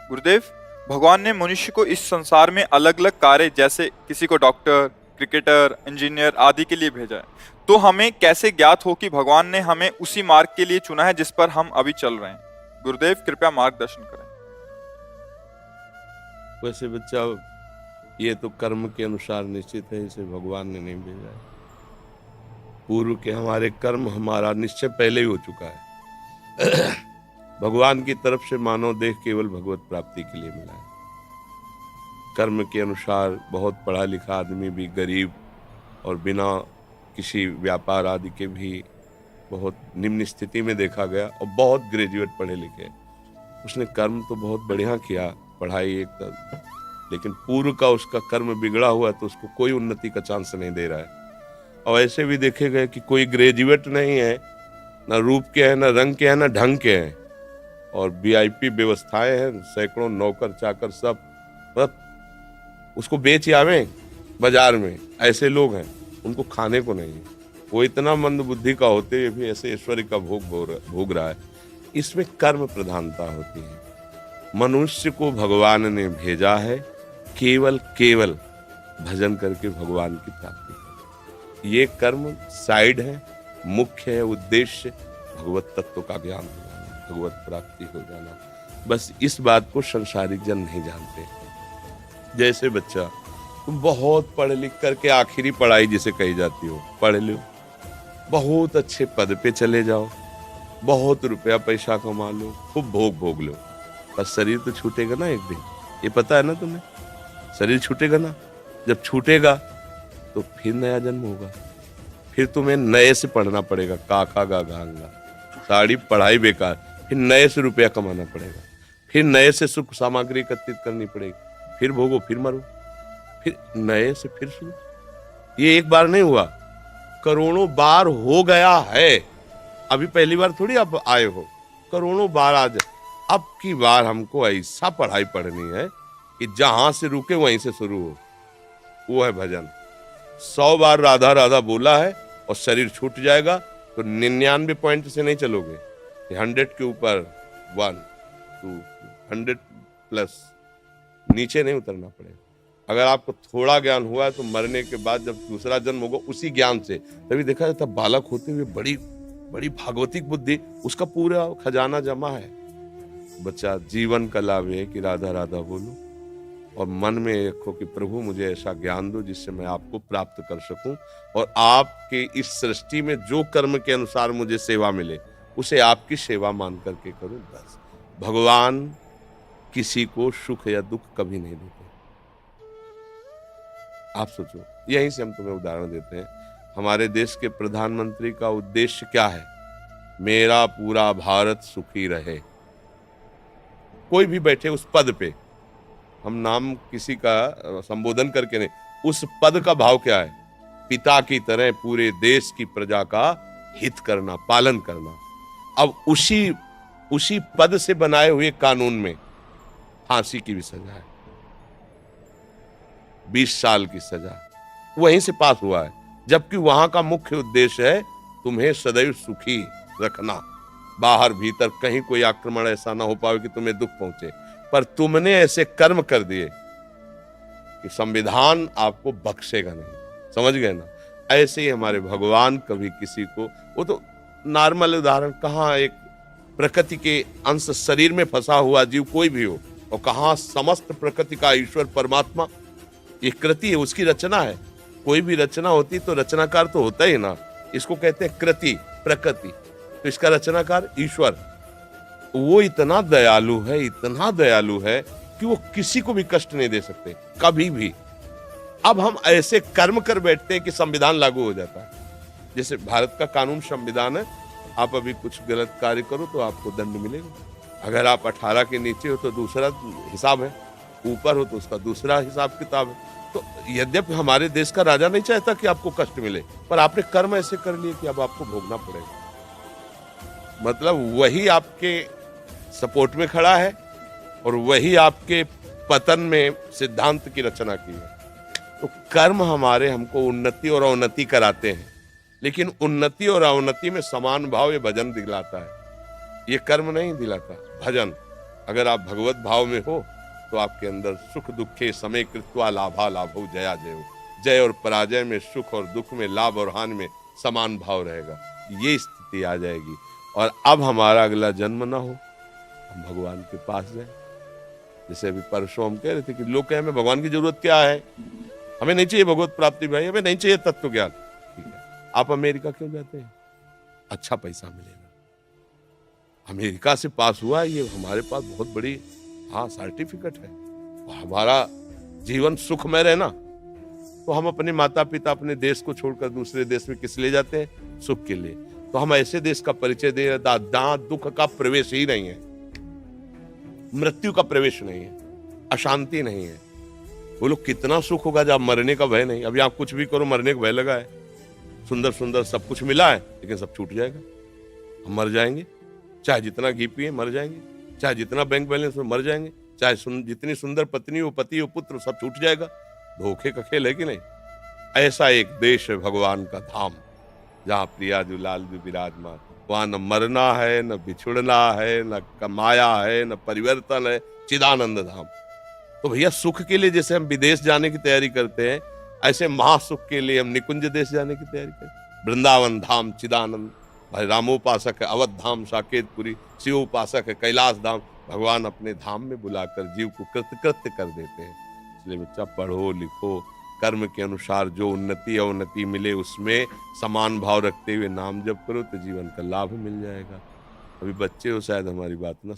गुरुदेव, भगवान ने मनुष्य को इस संसार में अलग अलग कार्य, जैसे किसी को डॉक्टर, क्रिकेटर, इंजीनियर आदि के लिए भेजा है। तो हमें कैसे ज्ञात हो कि भगवान ने हमें उसी मार्ग के लिए चुना है जिस पर हम अभी चल रहे हैं? गुरुदेव, कृपया मार्गदर्शन करें। वैसे बच्चा, ये तो कर्म के अनुसार निश्चित है, इसे भगवान ने नहीं भेजा है। पूर्व के हमारे कर्म, हमारा निश्चय पहले ही हो चुका है। भगवान की तरफ से मानव देह केवल भगवत प्राप्ति के लिए मिला है। कर्म के अनुसार बहुत पढ़ा लिखा आदमी भी गरीब और बिना किसी व्यापार आदि के भी बहुत निम्न स्थिति में देखा गया, और बहुत ग्रेजुएट पढ़े लिखे, उसने कर्म तो बहुत बढ़िया किया, पढ़ाई एक तरह, लेकिन पूर्व का उसका कर्म बिगड़ा हुआ तो उसको कोई उन्नति का चांस नहीं दे रहा है। और ऐसे भी देखे गए कि कोई ग्रेजुएट नहीं है, ना रूप के हैं, ना रंग के हैं, ना ढंग के हैं, और वीआईपी व्यवस्थाएं हैं, सैकड़ों नौकर चाकर सब, मतलब उसको बेच आवे बाजार में। ऐसे लोग हैं, उनको खाने को नहीं है। वो इतना मंद बुद्धि का होते हुए भी ऐसे ऐश्वर्य का भोग रहा है। इसमें कर्म प्रधानता होती है। मनुष्य को भगवान ने भेजा है केवल भजन करके भगवान की प्राप्ति। ये कर्म साइड है, मुख्य है उद्देश्य भगवत तत्व का ज्ञान हो जाना, भगवत प्राप्ति हो जाना। बस इस बात को संसारिक जन नहीं जानते। जैसे बच्चा, तुम बहुत पढ़ लिख करके आखिरी पढ़ाई जिसे कही जाती हो पढ़ लो, बहुत अच्छे पद पे चले जाओ, बहुत रुपया पैसा कमा लो, खूब भोग लो, पर शरीर तो छूटेगा ना एक दिन। ये पता है ना तुम्हें? शरीर छूटेगा ना। जब छूटेगा तो फिर नया जन्म होगा, फिर तुम्हें नए से पढ़ना पड़ेगा, काका गा गांगा, सारी पढ़ाई बेकार, फिर नए से रुपया कमाना पड़ेगा, फिर नए से सुख सामग्री एकत्रित करनी पड़ेगी, फिर भोगो, फिर मरो, फिर नए से फिर शुरू। ये एक बार नहीं हुआ, करोड़ों बार हो गया है। अभी पहली बार थोड़ी आप आए हो, करोड़ों बार आज। अब की बार हमको ऐसा पढ़ाई पढ़नी है कि जहां से रुके वहीं से शुरू हो। वो है भजन। 100 बार राधा राधा बोला है और शरीर छूट जाएगा तो 99 पॉइंट से नहीं चलोगे, 100 के ऊपर 1 2 100 प्लस नीचे नहीं उतरना पड़ेगा। अगर आपको थोड़ा ज्ञान हुआ है तो मरने के बाद जब दूसरा जन्म होगा उसी ज्ञान से, तभी देखा जाता बालक होते हुए बड़ी बड़ी भागवतिक बुद्धि, उसका पूरा खजाना जमा है। बच्चा, जीवन का लाभ है कि राधा राधा बोलो और मन में रखो कि प्रभु मुझे ऐसा ज्ञान दो जिससे मैं आपको प्राप्त कर सकूं, और आपके इस सृष्टि में जो कर्म के अनुसार मुझे सेवा मिले उसे आपकी सेवा मान करके करूं। बस भगवान किसी को सुख या दुख कभी नहीं देते। आप सोचो, यहीं से हम तुम्हें उदाहरण देते हैं। हमारे देश के प्रधानमंत्री का उद्देश्य क्या है? मेरा पूरा भारत सुखी रहे। कोई भी बैठे उस पद पे, हम नाम किसी का संबोधन करके नहीं, उस पद का भाव क्या है? पिता की तरह पूरे देश की प्रजा का हित करना, पालन करना। अब उसी पद से बनाए हुए कानून में फांसी की भी सजा है, 20 साल की सजा वहीं से पास हुआ है, जबकि वहां का मुख्य उद्देश्य है तुम्हें सदैव सुखी रखना, बाहर भीतर कहीं कोई आक्रमण ऐसा ना हो पाए कि तुम्हें दुख पहुंचे। पर तुमने ऐसे कर्म कर दिए कि संविधान आपको बख्शेगा नहीं। समझ गए ना? ऐसे ही हमारे भगवान कभी किसी को, वो तो नॉर्मल उदाहरण, कहाँ एक प्रकृति के अंश शरीर में फंसा हुआ जीव कोई भी हो, और कहाँ समस्त प्रकृति का ईश्वर परमात्मा, ये कृति है, उसकी रचना है। कोई भी रचना होती तो रचनाकार तो होता ही ना, इसको कहते हैं कृति, प्रकृति, तो इसका रचनाकार ईश्वर। वो इतना दयालु है कि वो किसी को भी कष्ट नहीं दे सकते कभी भी। अब हम ऐसे कर्म कर बैठते हैं कि संविधान लागू हो जाता है। जैसे भारत का कानून संविधान है, आप अभी कुछ गलत कार्य करो तो आपको दंड मिलेगा। अगर आप 18 के नीचे हो तो दूसरा हिसाब है, ऊपर हो तो उसका दूसरा हिसाब किताब है। तो यद्यपि हमारे देश का राजा नहीं चाहता कि आपको कष्ट मिले, पर आपने कर्म ऐसे कर लिए कि अब आपको भोगना पड़ेगा। मतलब वही आपके सपोर्ट में खड़ा है और वही आपके पतन में सिद्धांत की रचना की है। तो कर्म हमारे हमको उन्नति और अवनति कराते हैं, लेकिन उन्नति और अवनति में समान भाव ये भजन दिलाता है, ये कर्म नहीं दिलाता। भजन अगर आप भगवत भाव में हो तो आपके अंदर सुख दुखे समय कृत्वा लाभा लाभो जया जयो, जय और पराजय में, सुख और दुख में, लाभ और हानि में समान भाव रहेगा। ये स्थिति आ जाएगी और अब हमारा अगला जन्म ना हो, हम भगवान के पास जाए। जैसे अभी परसों हम कह रहे थे कि लोग कहें हमें भगवान की जरूरत क्या है, हमें नहीं चाहिए भगवत प्राप्ति भाई, हमें नहीं चाहिए तत्व ज्ञान। ठीक है, आप अमेरिका क्यों जाते हैं? अच्छा पैसा मिलेगा। अमेरिका से पास हुआ है, ये हमारे पास बहुत बड़ी सर्टिफिकेट है। और हमारा जीवन सुखमय रहना, तो हम अपने माता पिता अपने देश को छोड़कर दूसरे देश में किस लिए जाते हैं? सुख के लिए। तो हम ऐसे देश का परिचय दे रहे जहां दुख का प्रवेश ही नहीं है, मृत्यु का प्रवेश नहीं है, अशांति नहीं है। बोलो कितना सुख होगा जब मरने का भय नहीं। अभी आप कुछ भी करो मरने का भय लगा है, सुंदर सुंदर सब कुछ मिला है लेकिन सब छूट जाएगा, हम मर जाएंगे। चाहे जितना घी पिए मर जाएंगे, चाहे जितना बैंक बैलेंस में मर जाएंगे, चाहे जितनी सुंदर पत्नी हो, पति हो, पुत्र, सब छूट जाएगा। धोखे का खेल है कि नहीं? ऐसा एक देश है भगवान का धाम, जहाँ प्रियाजू लालजू विराजमान। वहां न मरना है, न बिछुड़ना है, न कमाया है, न परिवर्तन है, चिदानंद धाम। तो भैया सुख के लिए जैसे हम विदेश जाने की तैयारी करते हैं, ऐसे महासुख के लिए हम निकुंज देश जाने की तैयारी करें। वृंदावन धाम चिदानंद, भाई रामोपासक है अवध धाम साकेतपुरी, शिवोपासक है कैलाश धाम। भगवान अपने धाम में बुलाकर जीव को कृतकृत्य कर देते हैं। इसलिए बच्चा पढ़ो लिखो, कर्म के अनुसार जो उन्नति अवनति मिले उसमें समान भाव रखते हुए नाम जप करो तो जीवन का लाभ मिल जाएगा। अभी बच्चे हो शायद हमारी बात ना